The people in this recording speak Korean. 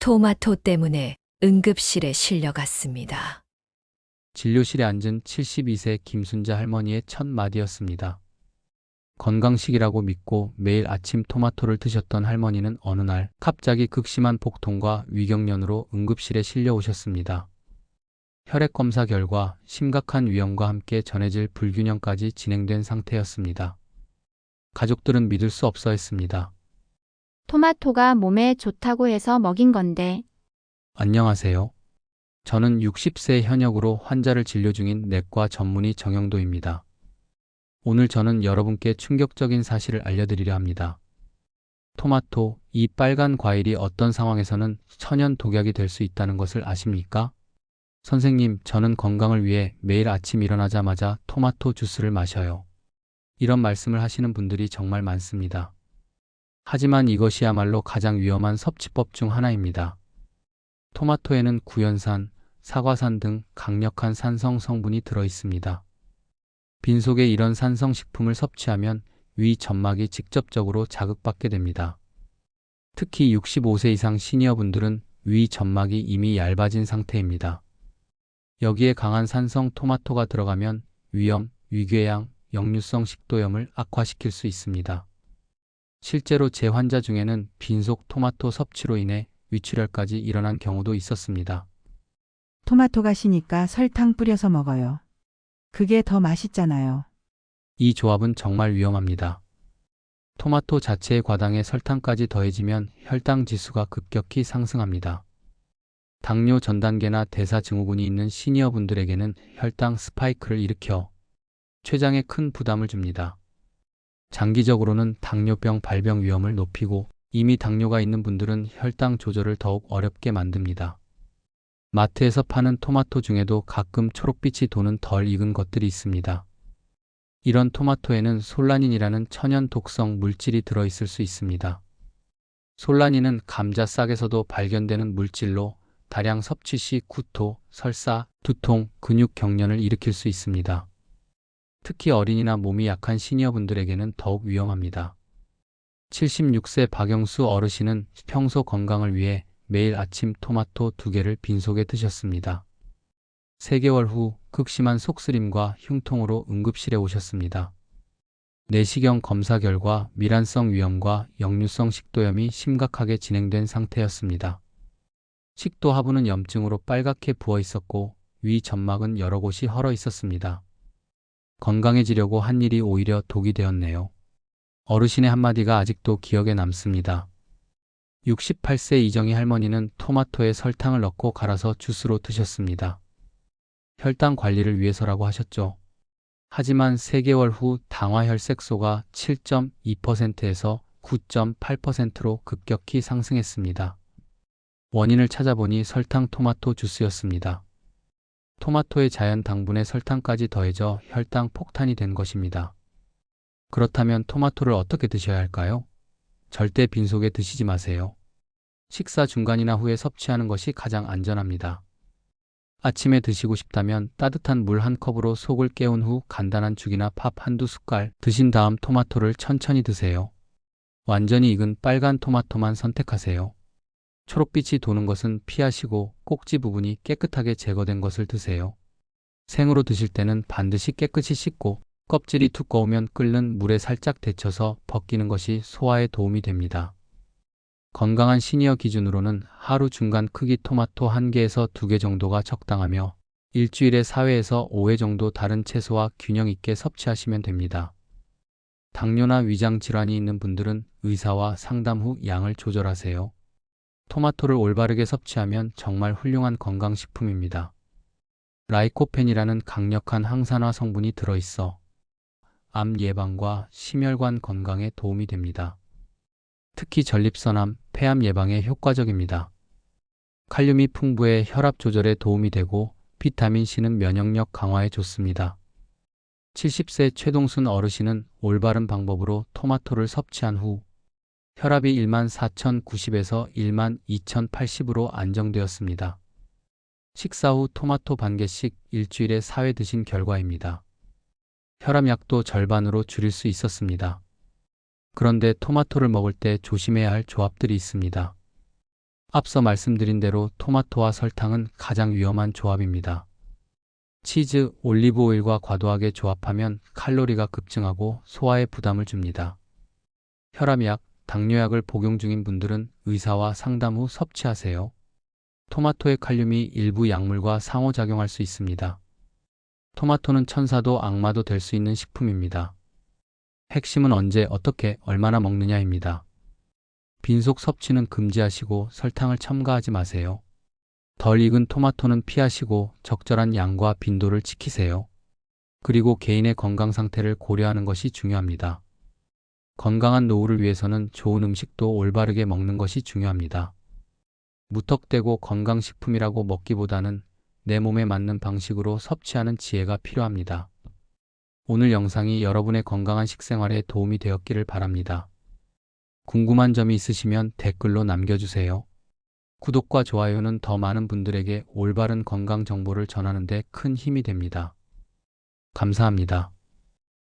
토마토 때문에 응급실에 실려갔습니다. 진료실에 앉은 72세 김순자 할머니의 첫 마디였습니다. 건강식이라고 믿고 매일 아침 토마토를 드셨던 할머니는 어느 날 갑자기 극심한 복통과 위경련으로 응급실에 실려오셨습니다. 혈액 검사 결과 심각한 위염과 함께 전해질 불균형까지 진행된 상태였습니다. 가족들은 믿을 수 없어 했습니다. 토마토가 몸에 좋다고 해서 먹인 건데. 안녕하세요. 저는 60세 현역으로 환자를 진료 중인 내과 전문의 정영도입니다. 오늘 저는 여러분께 충격적인 사실을 알려드리려 합니다. 토마토, 이 빨간 과일이 어떤 상황에서는 천연 독약이 될 수 있다는 것을 아십니까? 선생님, 저는 건강을 위해 매일 아침 일어나자마자 토마토 주스를 마셔요. 이런 말씀을 하시는 분들이 정말 많습니다. 하지만 이것이야말로 가장 위험한 섭취법 중 하나입니다. 토마토에는 구연산, 사과산 등 강력한 산성 성분이 들어 있습니다. 빈속에 이런 산성 식품을 섭취하면 위 점막이 직접적으로 자극받게 됩니다. 특히 65세 이상 시니어분들은 위 점막이 이미 얇아진 상태입니다. 여기에 강한 산성 토마토가 들어가면 위염, 위궤양, 역류성 식도염을 악화시킬 수 있습니다. 실제로 제 환자 중에는 빈속 토마토 섭취로 인해 위출혈까지 일어난 경우도 있었습니다. 토마토가 시니까 설탕 뿌려서 먹어요. 그게 더 맛있잖아요. 이 조합은 정말 위험합니다. 토마토 자체의 과당에 설탕까지 더해지면 혈당 지수가 급격히 상승합니다. 당뇨 전 단계나 대사증후군이 있는 시니어분들에게는 혈당 스파이크를 일으켜 췌장에 큰 부담을 줍니다. 장기적으로는 당뇨병 발병 위험을 높이고 이미 당뇨가 있는 분들은 혈당 조절을 더욱 어렵게 만듭니다. 마트에서 파는 토마토 중에도 가끔 초록빛이 도는 덜 익은 것들이 있습니다. 이런 토마토에는 솔라닌이라는 천연 독성 물질이 들어있을 수 있습니다. 솔라닌은 감자 싹에서도 발견되는 물질로 다량 섭취 시 구토, 설사, 두통, 근육 경련을 일으킬 수 있습니다. 특히 어린이나 몸이 약한 시니어분들에게는 더욱 위험합니다. 76세 박영수 어르신은 평소 건강을 위해 매일 아침 토마토 2개를 빈속에 드셨습니다. 3개월 후 극심한 속쓰림과 흉통으로 응급실에 오셨습니다. 내시경 검사 결과 미란성 위염과 역류성 식도염이 심각하게 진행된 상태였습니다. 식도 하부는 염증으로 빨갛게 부어 있었고 위 점막은 여러 곳이 헐어 있었습니다. 건강해지려고 한 일이 오히려 독이 되었네요. 어르신의 한마디가 아직도 기억에 남습니다. 68세 이정희 할머니는 토마토에 설탕을 넣고 갈아서 주스로 드셨습니다. 혈당 관리를 위해서라고 하셨죠. 하지만 3개월 후 당화혈색소가 7.2%에서 9.8%로 급격히 상승했습니다. 원인을 찾아보니 설탕 토마토 주스였습니다. 토마토의 자연 당분에 설탕까지 더해져 혈당 폭탄이 된 것입니다. 그렇다면 토마토를 어떻게 드셔야 할까요? 절대 빈속에 드시지 마세요. 식사 중간이나 후에 섭취하는 것이 가장 안전합니다. 아침에 드시고 싶다면 따뜻한 물 한 컵으로 속을 깨운 후 간단한 죽이나 밥 한두 숟갈 드신 다음 토마토를 천천히 드세요. 완전히 익은 빨간 토마토만 선택하세요. 초록빛이 도는 것은 피하시고 꼭지 부분이 깨끗하게 제거된 것을 드세요. 생으로 드실 때는 반드시 깨끗이 씻고 껍질이 두꺼우면 끓는 물에 살짝 데쳐서 벗기는 것이 소화에 도움이 됩니다. 건강한 시니어 기준으로는 하루 중간 크기 토마토 1개에서 2개 정도가 적당하며 일주일에 4회에서 5회 정도 다른 채소와 균형 있게 섭취하시면 됩니다. 당뇨나 위장 질환이 있는 분들은 의사와 상담 후 양을 조절하세요. 토마토를 올바르게 섭취하면 정말 훌륭한 건강식품입니다. 라이코펜이라는 강력한 항산화 성분이 들어있어 암 예방과 심혈관 건강에 도움이 됩니다. 특히 전립선암, 폐암 예방에 효과적입니다. 칼륨이 풍부해 혈압 조절에 도움이 되고 비타민C는 면역력 강화에 좋습니다. 70세 최동순 어르신은 올바른 방법으로 토마토를 섭취한 후 혈압이 14,090에서 12,080으로 안정되었습니다. 식사 후 토마토 반 개씩 일주일에 4회 드신 결과입니다. 혈압약도 절반으로 줄일 수 있었습니다. 그런데 토마토를 먹을 때 조심해야 할 조합들이 있습니다. 앞서 말씀드린 대로 토마토와 설탕은 가장 위험한 조합입니다. 치즈, 올리브 오일과 과도하게 조합하면 칼로리가 급증하고 소화에 부담을 줍니다. 혈압약, 당뇨약을 복용 중인 분들은 의사와 상담 후 섭취하세요. 토마토의 칼륨이 일부 약물과 상호작용할 수 있습니다. 토마토는 천사도 악마도 될 수 있는 식품입니다. 핵심은 언제, 어떻게, 얼마나 먹느냐입니다. 빈속 섭취는 금지하시고 설탕을 첨가하지 마세요. 덜 익은 토마토는 피하시고 적절한 양과 빈도를 지키세요. 그리고 개인의 건강 상태를 고려하는 것이 중요합니다. 건강한 노후를 위해서는 좋은 음식도 올바르게 먹는 것이 중요합니다. 무턱대고 건강식품이라고 먹기보다는 내 몸에 맞는 방식으로 섭취하는 지혜가 필요합니다. 오늘 영상이 여러분의 건강한 식생활에 도움이 되었기를 바랍니다. 궁금한 점이 있으시면 댓글로 남겨주세요. 구독과 좋아요는 더 많은 분들에게 올바른 건강 정보를 전하는 데 큰 힘이 됩니다. 감사합니다.